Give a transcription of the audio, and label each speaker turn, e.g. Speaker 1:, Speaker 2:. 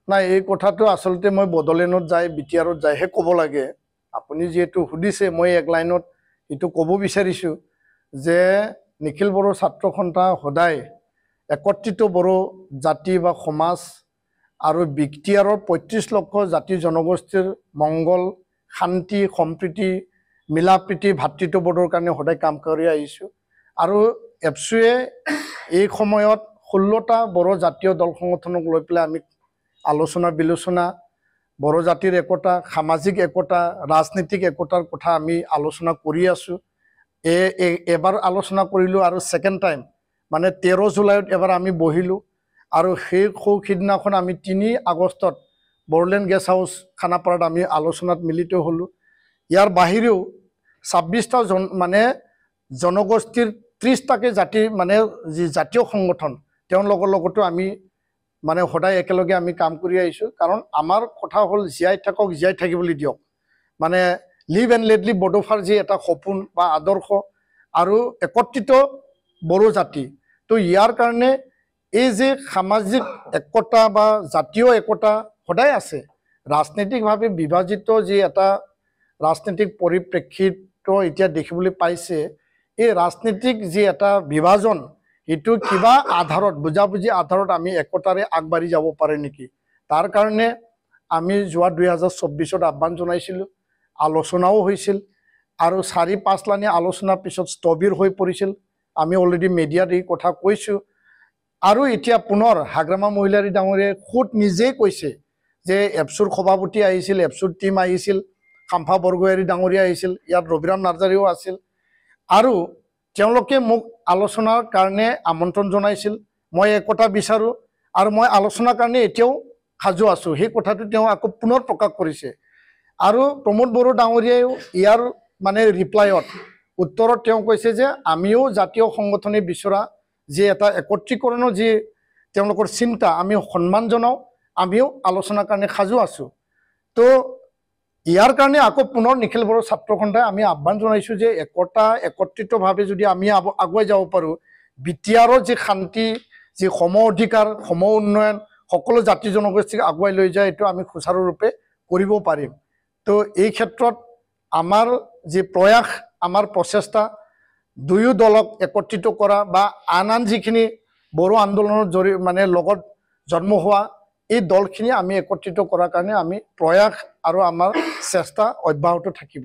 Speaker 1: নাই এই কথাটো আসলতে মই বড়োলেণ্ডত যাই বিটিআৰত যাইহে ক'ব লাগে আপুনি যেহেতু সুধিছে মই এক লাইনত এইটো ক'ব বিচাৰিছোঁ যে নিখিল বড়ো ছাত্ৰ সন্থা সদায় একত্ৰিত বড়ো জাতি বা সমাজ আৰু বিটিআৰৰ ৩৫ লক্ষ জাতি জনগোষ্ঠীৰ মংগল শান্তি সম্প্ৰীতি মিলাপ্ৰীতি ভাতৃত্ববোধৰ কাৰণে সদায় কাম কৰি আহিছোঁ আৰু এপছুৱে এই সময়ত 16টা বড়ো জাতীয় দল সংগঠনক লৈ পেলাই আমি আলোচনা বিলোচনা বড়ো জাতিৰ একতা সামাজিক একতা ৰাজনৈতিক একতাৰ কথা আমি আলোচনা কৰি আছোঁ এবাৰ আলোচনা কৰিলোঁ আৰু ছেকেণ্ড টাইম মানে 13 জুলাইত এবাৰ আমি বহিলোঁ আৰু সেই সিদিনাখন আমি 3 আগষ্টত বড়োলেণ্ড গেষ্ট হাউচ খানাপাৰাত আমি আলোচনাত মিলিত হ'লোঁ ইয়াৰ বাহিৰেও 26টা মানে জনগোষ্ঠীৰ 30টাকে জাতি মানে যি জাতীয় সংগঠন তেওঁলোকৰ লগতো আমি মানে সদায় একেলগে আমি কাম কৰি আহিছোঁ কাৰণ আমাৰ কথা হ'ল জীয়াই থাকক জীয়াই থাকিবলৈ দিয়ক মানে লিভ এণ্ড লেট লিভ বড়োফাৰ যি এটা সপোন বা আদৰ্শ আৰু একত্ৰিত বড়ো জাতি তো ইয়াৰ কাৰণে এই যে সামাজিক একতা বা জাতীয় একতা সদায় আছে ৰাজনৈতিকভাৱে বিভাজিত যি এটা ৰাজনৈতিক পৰিপ্ৰেক্ষিত এতিয়া দেখিবলৈ পাইছে এই ৰাজনৈতিক যি এটা বিভাজন এইটো কিবা আধাৰত বুজাবুজি আধাৰত আমি একতাৰে আগবাঢ়ি যাব পাৰে নেকি তাৰ কাৰণে আমি যোৱা 2024ত আহ্বান জনাইছিলোঁ আলোচনাও হৈছিল আৰু 4-5 লানি আলোচনাৰ পিছত স্থবিৰ হৈ পৰিছিল আমি অলৰেডি মিডিয়াত এই কথা কৈছোঁ আৰু এতিয়া পুনৰ হাগ্ৰামা মহিলাৰী ডাঙৰীয়াই খুদ নিজেই কৈছে যে এপছুৰ সভাপতি আহিছিল এপছুৰ টিম আহিছিল খাম্ফা বৰগোহাঞি ডাঙৰীয়া আহিছিল ইয়াত ৰবিৰাম নাৰ্জাৰীও আছিল আৰু তেওঁলোকে মোক আলোচনাৰ কাৰণে আমন্ত্ৰণ জনাইছিল মই একতা বিচাৰোঁ আৰু মই আলোচনাৰ কাৰণে এতিয়াও সাজু আছোঁ সেই কথাটো তেওঁ আকৌ পুনৰ প্ৰকাশ কৰিছে আৰু প্ৰমোদ বড়ো ডাঙৰীয়াও ইয়াৰ মানে ৰিপ্লাইত উত্তৰত তেওঁ কৈছে যে আমিও জাতীয় সংগঠনে বিচৰা যে এটা একত্ৰীকৰণৰ যি তেওঁলোকৰ চিন্তা আমি সন্মান জনাওঁ আমিও আলোচনাৰ কাৰণে সাজু আছোঁ তো ইয়াৰ কাৰণে আকৌ পুনৰ নিখিল বড়ো ছাত্ৰ সন্থাই আমি আহ্বান জনাইছোঁ যে একতা একত্ৰিতভাৱে যদি আমি আগুৱাই যাব পাৰোঁ বিটিআৰৰ যি শান্তি যি সম অধিকাৰ সম উন্নয়ন সকলো জাতি জনগোষ্ঠীক আগুৱাই লৈ যায় এইটো আমি সুচাৰুৰূপে কৰিব পাৰিম তো এই ক্ষেত্ৰত আমাৰ যি প্ৰয়াস আমাৰ প্ৰচেষ্টা দুয়ো দলক একত্ৰিত কৰা বা আন যিখিনি বড়ো আন্দোলনৰ মানে লগত জন্ম হোৱা এই দলখিনি আমি একত্ৰিত কৰাৰ কাৰণে আমি প্ৰয়াস আৰু আমাৰ চেষ্টা অব্যাহত থাকিব